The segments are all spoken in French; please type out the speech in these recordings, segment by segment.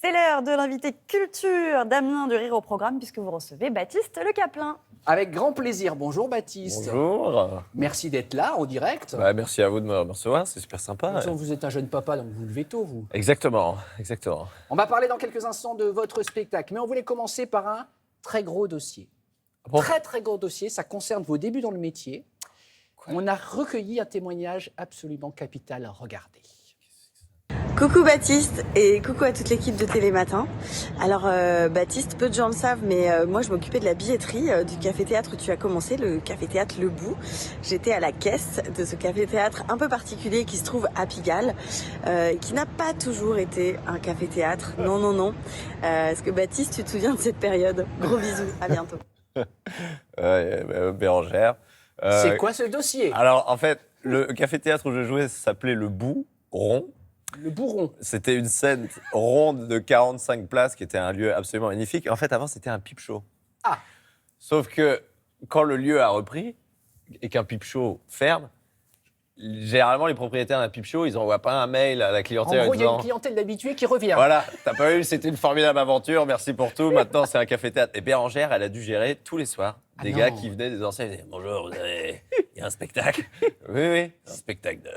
C'est l'heure de l'invité culture d'Amiens du Rire au programme puisque vous recevez Baptiste Le Caplin. Avec grand plaisir. Bonjour Baptiste. Bonjour. Merci d'être là en direct. Merci à vous de me recevoir, c'est super sympa. Vous êtes un jeune papa, donc vous levez tôt, vous. Exactement. On va parler dans quelques instants de votre spectacle, mais on voulait commencer par un très gros dossier. Bon. Très gros dossier, ça concerne vos débuts dans le métier. On a recueilli un témoignage absolument capital à regarder. Coucou Baptiste et coucou à toute l'équipe de Télématin. Alors Baptiste, peu de gens le savent, mais moi je m'occupais de la billetterie du café-théâtre où tu as commencé, le café-théâtre Le Bout. J'étais à la caisse de ce café-théâtre un peu particulier qui se trouve à Pigalle, qui n'a pas toujours été un café-théâtre. Non. Est-ce que Baptiste, tu te souviens de cette période? Gros bisous, à bientôt. Bérangère. C'est quoi ce dossier? Alors, en fait, le café-théâtre où je jouais s'appelait Le Bout, rond. Le Bourron. C'était une scène ronde de 45 places qui était un lieu absolument magnifique. En fait, avant, c'était un pipe show. Ah. Sauf que quand le lieu a repris et qu'un pipe show ferme, généralement, les propriétaires d'un pipe show, ils n'envoient pas un mail à la En clientèle gros, en il y a disant une clientèle d'habitués qui revient. voilà, t'as pas vu, c'était une formidable aventure, merci pour tout. Maintenant, c'est un café-théâtre. Et Bérangère, elle a dû gérer tous les soirs des gars qui venaient des anciens. Ils disaient bonjour, il y a un spectacle. Oui, un spectacle de.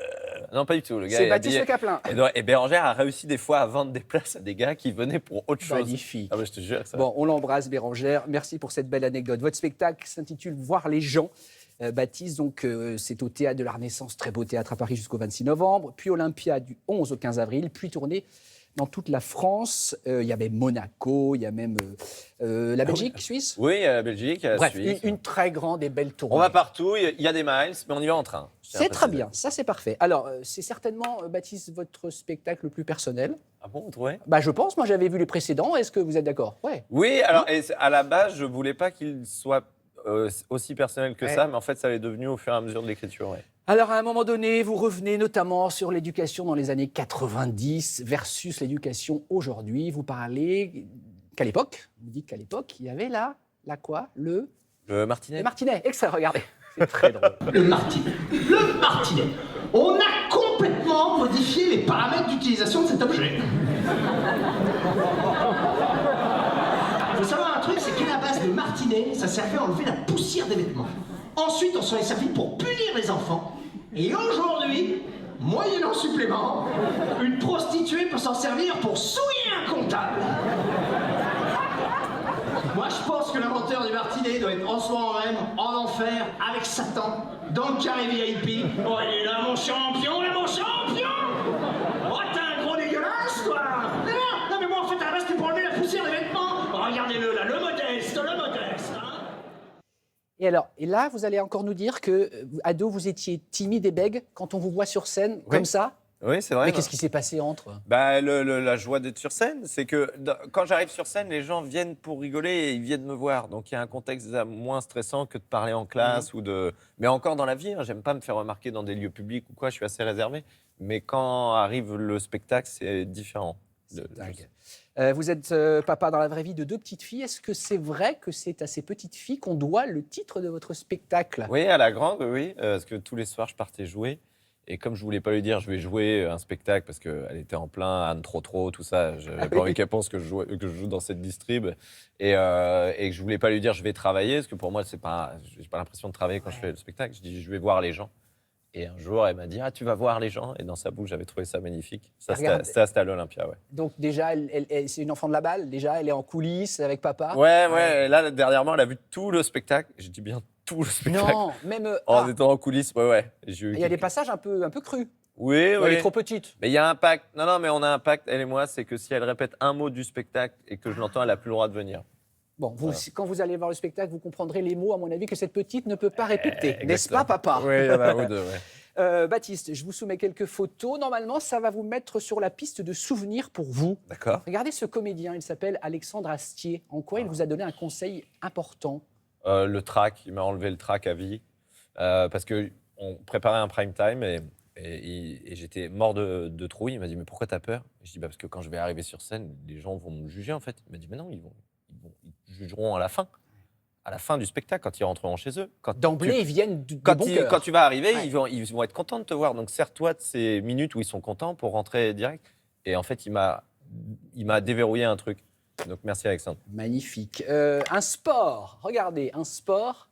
Non, pas du tout. Le gars, C'est il a Baptiste dit- Le Caplin. Et Bérangère a réussi des fois à vendre des places à des gars qui venaient pour autre chose. Magnifique. Ah, mais je te jure que ça. Bon, on l'embrasse, Bérangère. Merci pour cette belle anecdote. Votre spectacle s'intitule Voir les gens. Baptiste, donc c'est au Théâtre de la Renaissance, très beau théâtre à Paris jusqu'au 26 novembre, puis Olympia du 11 au 15 avril, puis tourné dans toute la France. Il y a même Monaco, il y a même la Belgique, Suisse. Oui, il y a la Belgique, il y a la Bref, Suisse. une très grande et belle tournée. On va partout, il y a des miles, mais on y va en train. Je tiens à C'est très préciser. bien, ça c'est parfait. Alors, c'est certainement, Baptiste, votre spectacle le plus personnel. Ah bon, vous trouvez? Je pense, moi j'avais vu les précédents, est-ce que vous êtes d'accord? Ouais. Oui, alors à la base, je voulais pas qu'il soit aussi personnel que Ouais. ça, mais en fait, ça l'est devenu au fur et à mesure de l'écriture. Ouais. Alors, à un moment donné, vous revenez notamment sur l'éducation dans les années 90 versus l'éducation aujourd'hui. Vous parlez qu'à l'époque, vous dites qu'à l'époque, il y avait la quoi? Le Martinet. Le martinet. Extrait, regardez. C'est très drôle. Le martinet. Le martinet. On a complètement modifié les paramètres d'utilisation de cet objet. Faut savoir un truc, c'est qu'à la base, le martinet, ça servait à enlever la poussière des vêtements. Ensuite, on s'en est servi pour punir les enfants. Et aujourd'hui, moyennant supplément, une prostituée peut s'en servir pour souiller un comptable. Moi, je pense que l'inventeur du martinet doit être en ce moment même en enfer avec Satan dans le carré VIP. Oh, il est là, mon champion, là, mon champion! Oh, t'es un gros dégueulasse, toi! Non, mais moi, en fait, à la base, c'était pour enlever la poussière des vêtements. Oh, regardez-le, là, le modeste, hein? Et là, vous allez encore nous dire que, ado, vous étiez timide et bègue quand on vous voit sur scène, comme ça. Oui, c'est vrai. Mais qu'est-ce qui s'est passé entre? La joie d'être sur scène, c'est que quand j'arrive sur scène, les gens viennent pour rigoler et ils viennent me voir. Donc il y a un contexte déjà moins stressant que de parler en classe ou de. Mais encore dans la vie, hein, j'aime pas me faire remarquer dans des lieux publics ou quoi. Je suis assez réservé. Mais quand arrive le spectacle, c'est différent. C'est dingue. Vous êtes papa dans la vraie vie de 2 petites filles. Est-ce que c'est vrai que c'est à ces petites filles qu'on doit le titre de votre spectacle? Oui, à la grande, oui, parce que tous les soirs, je partais jouer. Et comme je voulais pas lui dire, je vais jouer un spectacle parce qu'elle était en plein, Anne trop, tout ça. J'avais pas envie qu'elle pense que je joue dans cette distrib. Et que je voulais pas lui dire, je vais travailler, parce que pour moi, j'ai pas l'impression de travailler quand je fais le spectacle. Je dis, je vais voir les gens. Et un jour, elle m'a dit, tu vas voir les gens. Et dans sa bouche, j'avais trouvé ça magnifique. Ça, c'était à l'Olympia, ouais. Donc déjà, c'est une enfant de la balle. Déjà, elle est en coulisses avec papa. Ouais. Là, dernièrement, elle a vu tout le spectacle. Je dis bien tout le spectacle. Non, même. En étant en coulisses, ouais. Il y a des passages un peu crus. Oui. Elle est trop petite. Mais il y a un pacte. Non, mais on a un pacte, elle et moi, c'est que si elle répète un mot du spectacle et que je l'entends, elle n'a plus le droit de venir. Bon, quand vous allez voir le spectacle, vous comprendrez les mots, à mon avis, que cette petite ne peut pas répéter. N'est-ce pas, papa? Oui, il y en a ou deux, ouais. Baptiste, je vous soumets quelques photos. Normalement, ça va vous mettre sur la piste de souvenirs pour vous. D'accord. Regardez ce comédien, il s'appelle Alexandre Astier. En quoi il vous a donné un conseil important? Le track, il m'a enlevé le track à vie. Parce qu'on préparait un prime time et j'étais mort de trouille. Il m'a dit, mais pourquoi t'as peur? Je dis, parce que quand je vais arriver sur scène, les gens vont me juger, en fait. Il m'a dit, mais non, ils jugeront à la fin. À la fin du spectacle, quand ils rentreront chez eux. D'emblée, ils viennent de Quand, bon cœur. quand tu vas arriver, Ouais. ils vont être contents de te voir. Donc, sers-toi de ces minutes où ils sont contents pour rentrer direct. Et en fait, il m'a il m'a déverrouillé un truc. Donc merci Alexandre. Magnifique. Un sport. Regardez, un sport.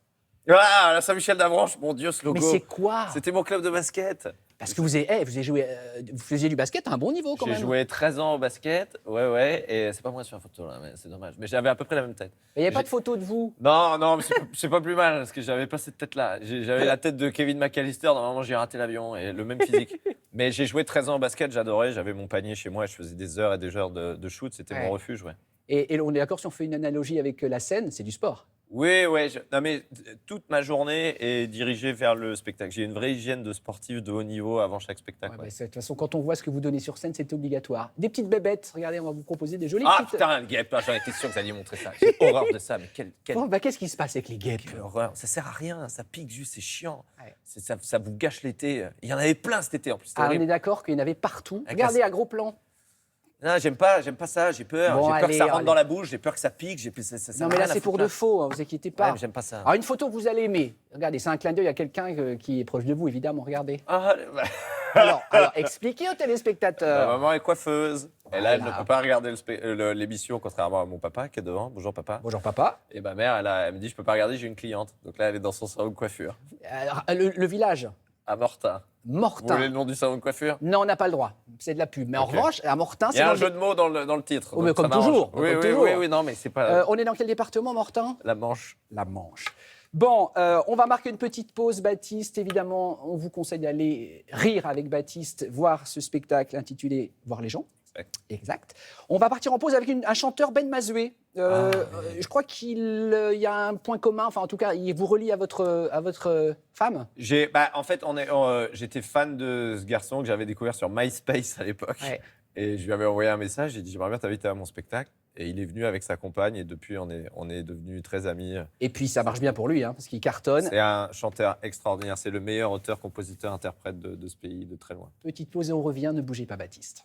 Ah, la Saint-Michel d'Avranches, mon Dieu, ce logo. Mais c'est quoi? C'était mon club de basket. Parce que vous avez joué, vous faisiez du basket à un bon niveau quand J'ai même. joué 13 ans au basket, ouais, et c'est pas moi sur la photo là, mais c'est dommage. Mais j'avais à peu près la même tête. Il n'y avait pas de photo de vous. Non, mais c'est pas plus mal, parce que j'avais pas cette tête-là. J'avais la tête de Kevin McAllister, normalement j'ai raté l'avion, et le même physique. Mais j'ai joué 13 ans au basket, j'adorais, j'avais mon panier chez moi, je faisais des heures et des heures de shoot, c'était Ouais. mon refuge, ouais. Et on est d'accord si on fait une analogie avec la scène, c'est du sport. Oui, non mais toute ma journée est dirigée vers le spectacle. J'ai une vraie hygiène de sportif de haut niveau avant chaque spectacle. Ouais, ouais. bah, de toute façon, quand on voit ce que vous donnez sur scène, c'est obligatoire. Des petites bébêtes, regardez, on va vous proposer des jolies Ah petites. putain, le guêpe, j'en étais sûr que vous alliez montrer ça. J'ai horreur de ça, mais quelle Bon, bah, qu'est-ce qui se passe avec les guêpes? Quelle horreur. Ça sert à rien, ça pique juste, c'est chiant. Ouais. Ça vous gâche l'été. Il y en avait plein cet été en plus, c'était Ah, on horrible. est d'accord qu'il y en avait partout. Avec Regardez à gros plan. Non, j'aime pas ça, j'ai peur. Bon, J'ai peur allez, que ça rentre allez. dans la bouche, j'ai peur que ça pique. Ça Non, mais là, c'est pour de faux, hein, vous inquiétez pas. Ouais, mais j'aime pas ça. Alors, une photo que vous allez aimer. Regardez, c'est un clin d'œil à quelqu'un qui est proche de vous, évidemment. Regardez. Ah, Alors, expliquez aux ma téléspectateurs. maman est coiffeuse. Et là, elle ne Voilà. peut pas regarder l'émission, contrairement à mon papa qui est devant. Bonjour papa. Bonjour, papa. Et ma mère, elle me dit, je peux pas regarder, j'ai une cliente. Donc là, elle est dans son salon de coiffure. Alors, le village, À Mortain. Vous Mortain. voulez le nom du salon de coiffure? Non, on n'a pas le droit. C'est de la pub. Mais en Ok. revanche, à Mortain, Il y c'est a dans un le- jeu de mots dans le titre. Oh, mais donc ça comme m'arrange. toujours, Oui, comme oui, toujours. oui, non, mais c'est pas On est dans quel département, Mortain? la Manche. La Manche. Bon, on va marquer une petite pause, Baptiste. Évidemment, on vous conseille d'aller rire avec Baptiste, voir ce spectacle intitulé Voir les gens. Exact. On va partir en pause avec un chanteur, Ben Mazoué. Je crois qu'il y a un point commun, enfin en tout cas, il vous relie à votre femme. En fait, j'étais fan de ce garçon que j'avais découvert sur MySpace à l'époque. Ouais. Et je lui avais envoyé un message, j'ai dit j'aimerais bien t'inviter à mon spectacle. Et il est venu avec sa compagne et depuis on est devenus très amis. Et puis ça marche bien pour lui, hein, parce qu'il cartonne. C'est un chanteur extraordinaire, c'est le meilleur auteur, compositeur, interprète de ce pays de très loin. Petite pause et on revient, ne bougez pas, Baptiste.